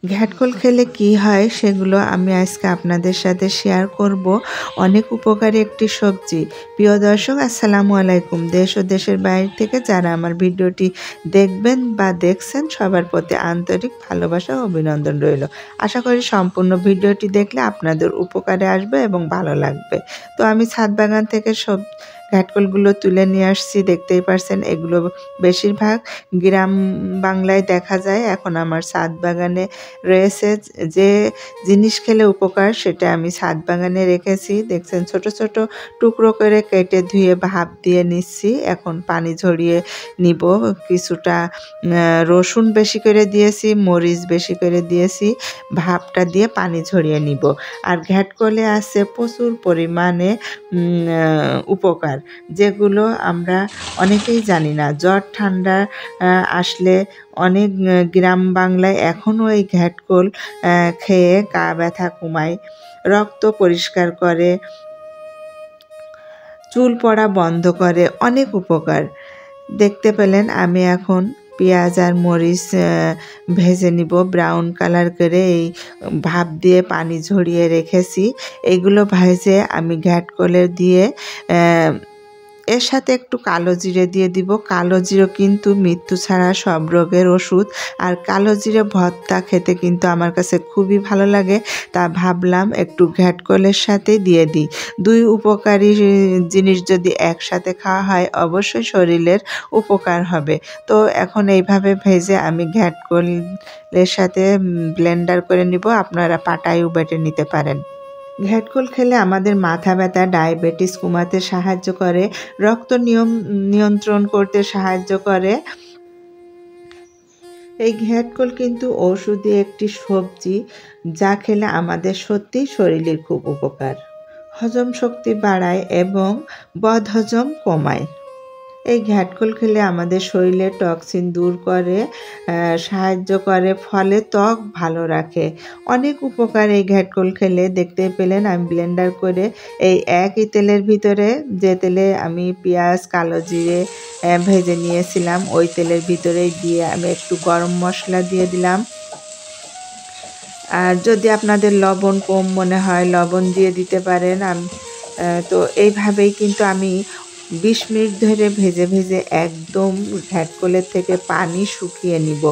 ঘ্যাটকল খেলে কি হয় সেগুলো আমি আজকে আপনাদের সাথে শেয়ার করব। অনেক উপকারী একটি সবজি। প্রিয় দর্শক, আসসালামু আলাইকুম। দেশ ও দেশের বাইরে থেকে যারা আমার ভিডিওটি দেখবেন বা দেখছেন সবার প্রতি আন্তরিক ভালোবাসা ও অভিনন্দন রইল। আশা করি সম্পূর্ণ ভিডিওটি দেখলে আপনাদের উপকারে আসবে এবং ভালো লাগবে। তো আমি ছাদ বাগান থেকে ঘ্যাটকলগুলো তুলে নিয়ে আসছি, দেখতেই পারছেন। এগুলো বেশিরভাগ গ্রাম বাংলায় দেখা যায়। এখন আমার ছাদ বাগানে রয়েছে। যে জিনিস খেলে উপকার সেটা আমি ছাদ বাগানে রেখেছি। দেখছেন ছোট ছোট টুকরো করে কেটে ধুয়ে ভাপ দিয়ে নিচ্ছি। এখন পানি ঝরিয়ে নিব। কিছুটা রসুন বেশি করে দিয়েছি, মরিচ বেশি করে দিয়েছি। ভাপটা দিয়ে পানি ঝরিয়ে নিব। আর ঘ্যাটকলে আছে প্রচুর পরিমাণে উপকার, যেগুলো আমরা অনেকেই জানি না। জ্বর ঠান্ডা আসলে অনেক গ্রাম বাংলায় এখনও এই ঘ্যাটকল খেয়ে গা ব্যথা কমায়, রক্ত পরিষ্কার করে, চুল পড়া বন্ধ করে, অনেক উপকার। দেখতে পেলেন আমি এখন পেঁয়াজ আর মরিচ ভেজে নিব ব্রাউন কালার করে। এই ভাপ দিয়ে পানি ঝরিয়ে রেখেছি। এইগুলো ভেজে আমি ঘ্যাটকলের দিয়ে এর সাথে একটু কালো জিরে দিয়ে দিব। কালো জিরে কিন্তু মৃত্যু ছাড়া সব রোগের ওষুধ। আর কালো জিরে ভর্তা খেতে কিন্তু আমার কাছে খুবই ভালো লাগে। তা ভাবলাম একটু ঘ্যাটকলের সাথে দিয়ে দিই। দুই উপকারী জিনিস যদি একসাথে খাওয়া হয় অবশ্যই শরীরের উপকার হবে। তো এখন এইভাবে ভেজে আমি ঘ্যাটকলের সাথে ব্লেন্ডার করে নিব। আপনারা পাটায়ও বেটে নিতে পারেন। ঘ্যাটকল খেলে আমাদের মাথা ব্যথা, ডায়াবেটিস কমাতে সাহায্য করে, রক্ত নিয়ন্ত্রণ করতে সাহায্য করে। এই ঘ্যাটকল কিন্তু ঔষধি একটি সবজি, যা খেলে আমাদের সত্যিই শরীরের খুব উপকার। হজম শক্তি বাড়ায় এবং বদহজম কমায়। এই ঘ্যাটকল খেলে আমাদের শরীরে টক্সিন দূর করে, সাহায্য করে, ফলে ত্বক ভালো রাখে। অনেক উপকার এই ঘ্যাটকল খেলে। দেখতে পেলেন আমি ব্লেন্ডার করে এই একই তেলের ভিতরে, যে তেলে আমি পেঁয়াজ কালো জিরে ভেজে নিয়েছিলাম, ওই তেলের ভিতরেই দিয়ে আমি একটু গরম মশলা দিয়ে দিলাম। আর যদি আপনাদের লবণ কম মনে হয় লবণ দিয়ে দিতে পারেন। তো এইভাবেই কিন্তু আমি 20 মিনিট ধরে ভেজে ভেজে একদম ঘ্যাটকলের থেকে পানি শুকিয়ে নিব।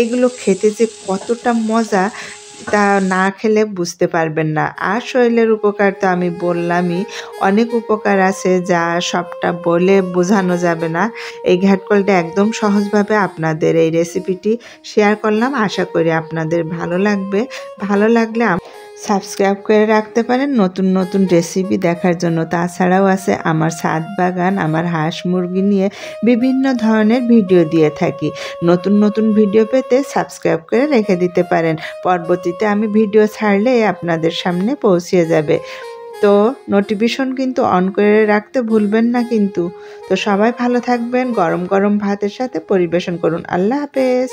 এগুলো খেতে যে কতটা মজা তা না খেলে বুঝতে পারবেন না। আর শরীরের উপকার তো আমি বললামই, অনেক উপকার আছে যা সবটা বলে বোঝানো যাবে না। এই ঘ্যাটকলটা একদম সহজভাবে আপনাদের এই রেসিপিটি শেয়ার করলাম। আশা করি আপনাদের ভালো লাগবে। ভালো লাগলে সাবস্ক্রাইব করে রাখতে পারেন নতুন নতুন রেসিপি দেখার জন্য। তাছাড়াও আছে আমার ছাদ বাগান, আমার হাঁস মুরগি নিয়ে বিভিন্ন ধরনের ভিডিও দিয়ে থাকি। নতুন নতুন ভিডিও পেতে সাবস্ক্রাইব করে রেখে দিতে পারেন। পরবর্তীতে আমি ভিডিও ছাড়লে আপনাদের সামনে পৌঁছে যাবে। তো নোটিফিকেশন কিন্তু অন করে রাখতে ভুলবেন না কিন্তু। তো সবাই ভালো থাকবেন। গরম গরম ভাতের সাথে পরিবেশন করুন। আল্লাহ হাফেজ।